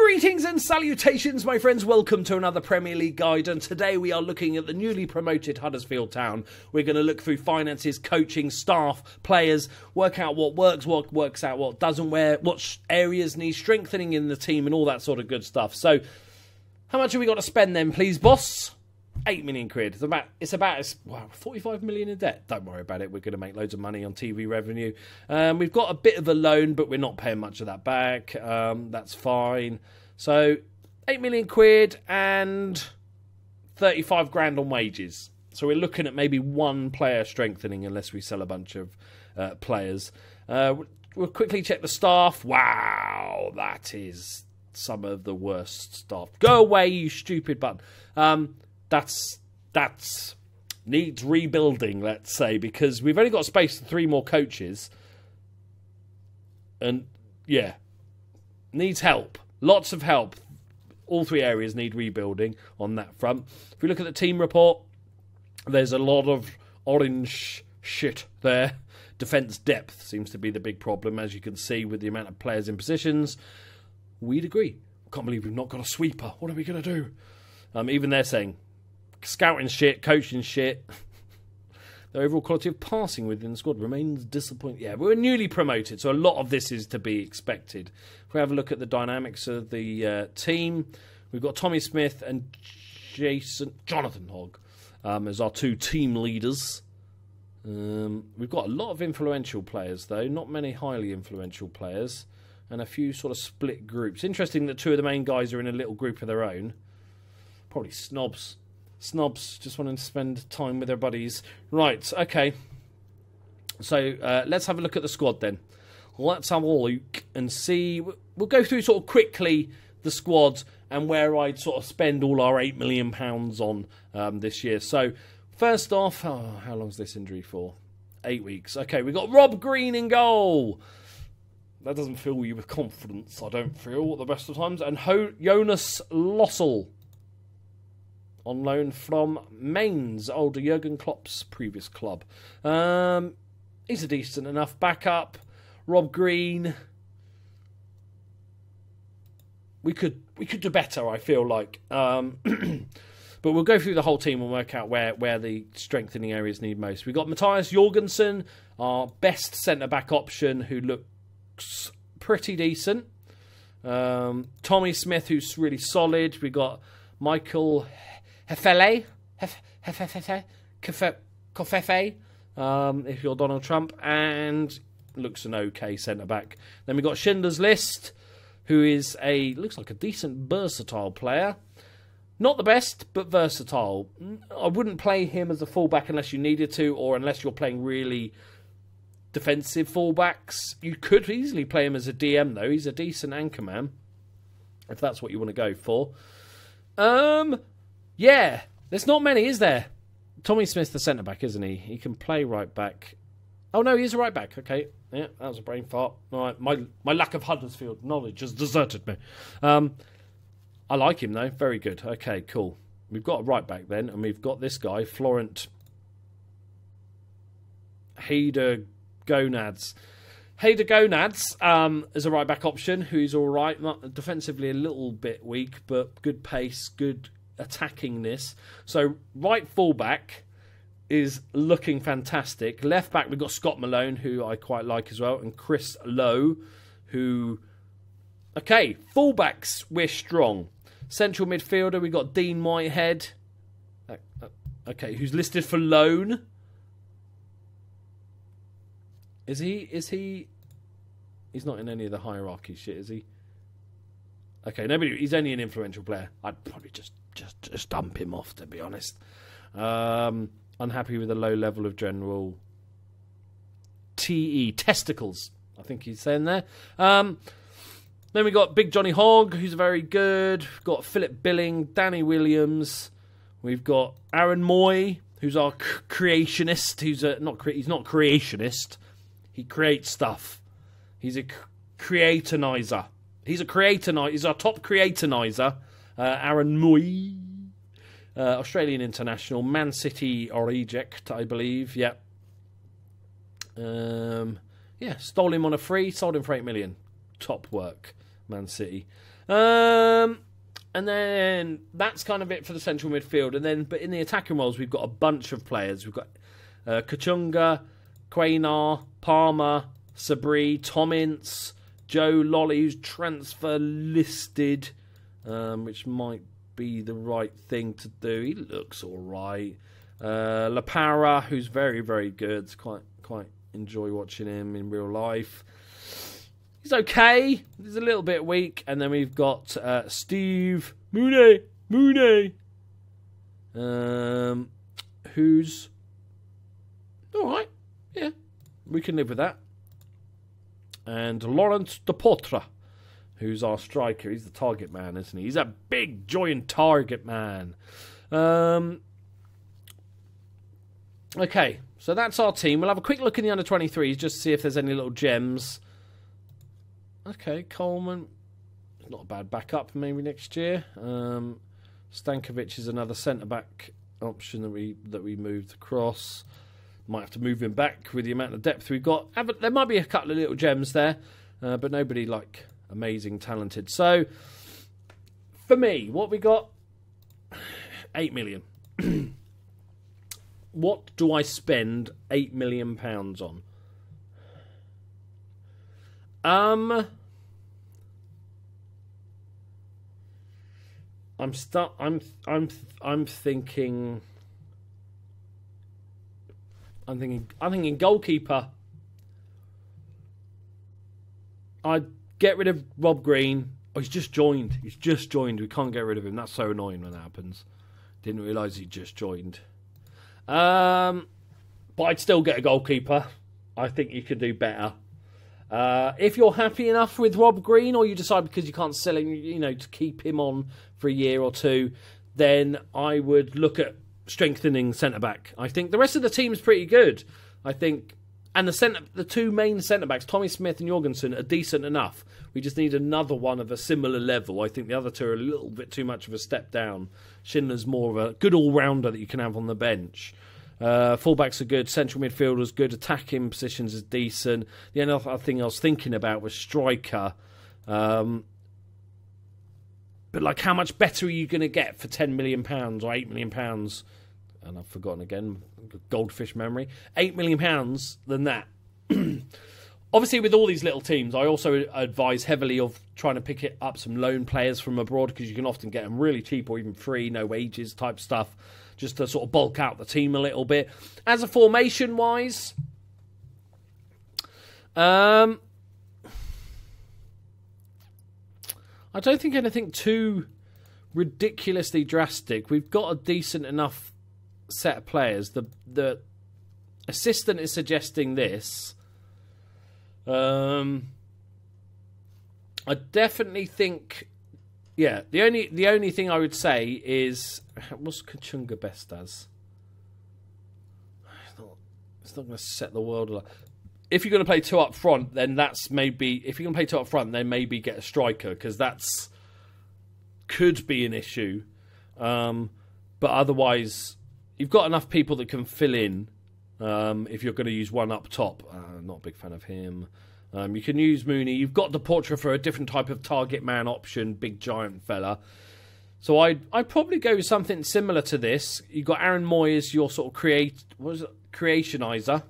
Greetings and salutations, my friends. Welcome to another Premier League guide, and today we are looking at the newly promoted Huddersfield Town. We're going to look through finances, coaching, staff, players, work out what works out what doesn't, what areas need strengthening in the team, and all that sort of good stuff. So, how much have we got to spend then, please, boss? 8 million quid. It's about 45 million in debt. Don't worry about it. We're going to make loads of money on TV revenue. We've got a bit of a loan, but we're not paying much of that back. That's fine. So 8 million quid and 35 grand on wages. So we're looking at maybe one player strengthening unless we sell a bunch of players. We'll quickly check the staff. Wow, that is some of the worst staff. Go away, you stupid button. That's needs rebuilding, let's say, because we've only got space for 3 more coaches. And, yeah, needs help. Lots of help. All 3 areas need rebuilding on that front. If we look at the team report, there's a lot of orange shit there. Defence depth seems to be the big problem, as you can see, with the amount of players in positions. We'd agree. Can't believe we've not got a sweeper. What are we going to do? Even they're saying, scouting shit, coaching shit. The overall quality of passing within the squad remains disappointing. Yeah, we're newly promoted, so a lot of this is to be expected. If we have a look at the dynamics of the team, we've got Tommy Smith and Jonathan Hogg as our 2 team leaders. We've got a lot of influential players, though. Not many highly influential players. And a few sort of split groups. Interesting that 2 of the main guys are in a little group of their own. Probably snobs. Snobs just wanting to spend time with their buddies. Right, okay. So let's have a look at the squad then. Let's have a look and see. We'll go through sort of quickly the squad and where I'd sort of spend all our £8 million on this year. So first off, how long's this injury for? 8 weeks. Okay, we've got Rob Green in goal. That doesn't fill you with confidence, I don't feel, at the best of times. And Jonas Lossell, on loan from Mainz, older Jurgen Klopp's previous club. He's a decent enough backup. Rob Green. We could do better, I feel like. But we'll go through the whole team and work out where the strengthening areas need most. We've got Matthias Jorgensen, our best centre-back option, who looks pretty decent. Tommy Smith, who's really solid. We've got Michael Hefele, if you're Donald Trump, and looks an okay centre-back. Then we've got Schindler's List, who is looks like a decent, versatile player. Not the best, but versatile. I wouldn't play him as a fullback unless you needed to, or unless you're playing really defensive fullbacks. You could easily play him as a DM, though. He's a decent anchorman, if that's what you want to go for. Yeah, there's not many, is there? Tommy Smith's the centre-back, isn't he? He can play right-back. Oh, no, he's a right-back. Okay, yeah, that was a brain fart. All right, my lack of Huddersfield knowledge has deserted me. I like him, though. Very good. Okay, cool. We've got a right-back then, and we've got this guy, Florent Gonads. Gonads is a right-back option who's all right. Defensively a little bit weak, but good pace, good attackingness. So right fullback is looking fantastic. Left back we've got Scott Malone, who I quite like as well, and Chris Lowe, who... Okay, fullbacks we're strong. Central midfielder we've got Dean Whitehead. Okay, who's listed for loan. Is he? He's not in any of the hierarchy shit, is he? Okay, nobody. He's only an influential player. I'd probably just dump him off, to be honest. Unhappy with the low level of general testicles. I think he's saying there. Then we got Big Johnny Hogg, who's very good. We've got Philip Billing, Danny Williams. We've got Aaron Moy, who's our creationist. He's not creationist. He creates stuff. He's a creatonizer. He's our top creatonizer. Aaron Moy, Australian international, Man City or eject, I believe. Yeah. Stole him on a free, sold him for 8 million. Top work, Man City. And then that's kind of it for the central midfield. And then, but in the attacking roles, we've got a bunch of players. We've got Kachunga, Quaynar, Palmer, Sabri, Tom Ince, Joe Lolly, who's transfer listed, which might be the right thing to do. He looks all right. La Parra, who's very, very good. Quite enjoy watching him in real life. He's okay. He's a little bit weak. And then we've got Steve Mooney, who's all right. Yeah, we can live with that. And Lawrence Depotre, who's our striker. He's the target man, isn't he? He's a big, giant target man. Okay, so that's our team. We'll have a quick look in the under-23s just to see if there's any little gems. Okay, Coleman, not a bad backup maybe next year. Stankovic is another centre-back option that we moved across. Might have to move him back with the amount of depth we've got. There might be a couple of little gems there, but nobody like amazing talented. So, for me, what we got? 8 million. What do I spend £8 million on? I'm thinking goalkeeper. I'd get rid of Rob Green. Oh, he's just joined. We can't get rid of him. That's so annoying when that happens. Didn't realise he just joined. But I'd still get a goalkeeper. I think you could do better. If you're happy enough with Rob Green, or you decide because you can't sell him, to keep him on for a year or two, then I would look at strengthening centre-back. I think the rest of the team's pretty good. I think, and the two main centre-backs, Tommy Smith and Jorgensen, are decent enough. We just need another one of a similar level. I think the other two are a little bit too much of a step down. Schindler's more of a good all-rounder that you can have on the bench. Fullbacks are good, central midfielders good, attacking positions is decent. The only other thing I was thinking about was striker. But like, how much better are you going to get for £10 million or £8 million? And I've forgotten again, goldfish memory. £8 million than that. Obviously, with all these little teams, I also advise heavily of trying to pick up some loan players from abroad, because you can often get them really cheap or even free, no wages type stuff, just to sort of bulk out the team a little bit. As a formation-wise, I don't think anything too ridiculously drastic. We've got a decent enough set of players. The assistant is suggesting this. I definitely think, yeah. The only thing I would say is, what's Kachunga best as? It's not going to set the world alight. If you're going to play two up front, then that's maybe. If you're going to play two up front, then maybe get a striker, because that's could be an issue. But otherwise, you've got enough people that can fill in. If you're going to use one up top, not a big fan of him. You can use Mooney. You've got the portrait for a different type of target man option, big giant fella. So I'd probably go with something similar to this. You've got Aaron Moy as your sort of creationizer,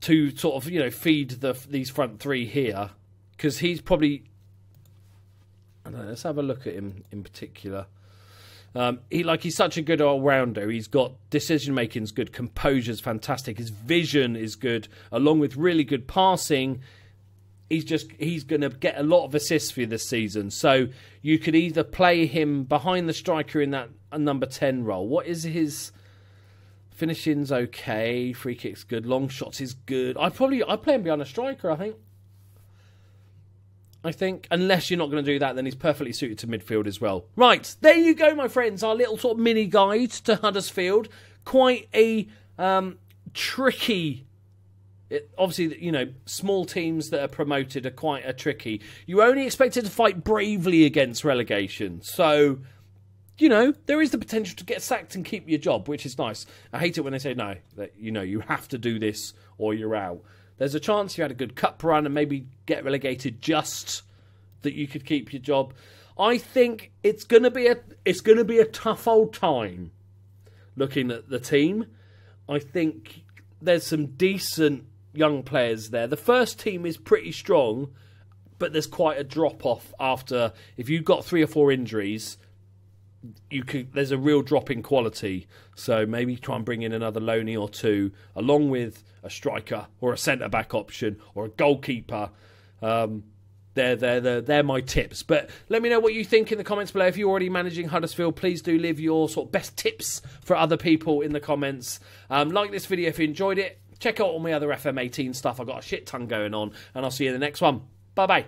to sort of feed these front three here, because he's probably. I don't know, let's have a look at him in particular. He's such a good all-rounder. He's got decision-making's good, composure's fantastic, his vision is good, along with really good passing. He's going to get a lot of assists for you this season. So you could either play him behind the striker in that number 10 role. What is his finishing's okay, free kick's good, long shots is good. I'd play him behind a striker, I think, unless you're not going to do that, then he's perfectly suited to midfield as well. Right, there you go, my friends. Our little sort of mini guide to Huddersfield. Quite a tricky. Obviously, small teams that are promoted are quite a tricky. You're only expected to fight bravely against relegation. So, there is the potential to get sacked and keep your job, which is nice. I hate it when they say no, that you have to do this or you're out. There's a chance you had a good cup run and maybe get relegated just that you could keep your job. I think it's going to be a tough old time looking at the team. I think there's some decent young players there. The first team is pretty strong, but there's quite a drop off after. If you've got 3 or 4 injuries, there's a real drop in quality. So maybe try and bring in another loanee or 2, along with a striker or a centre back option or a goalkeeper. They're my tips. But let me know what you think in the comments below. If you're already managing Huddersfield, please do leave your sort of best tips for other people in the comments. Like this video if you enjoyed it. Check out all my other FM18 stuff. I've got a shit ton going on, and I'll see you in the next one. Bye bye.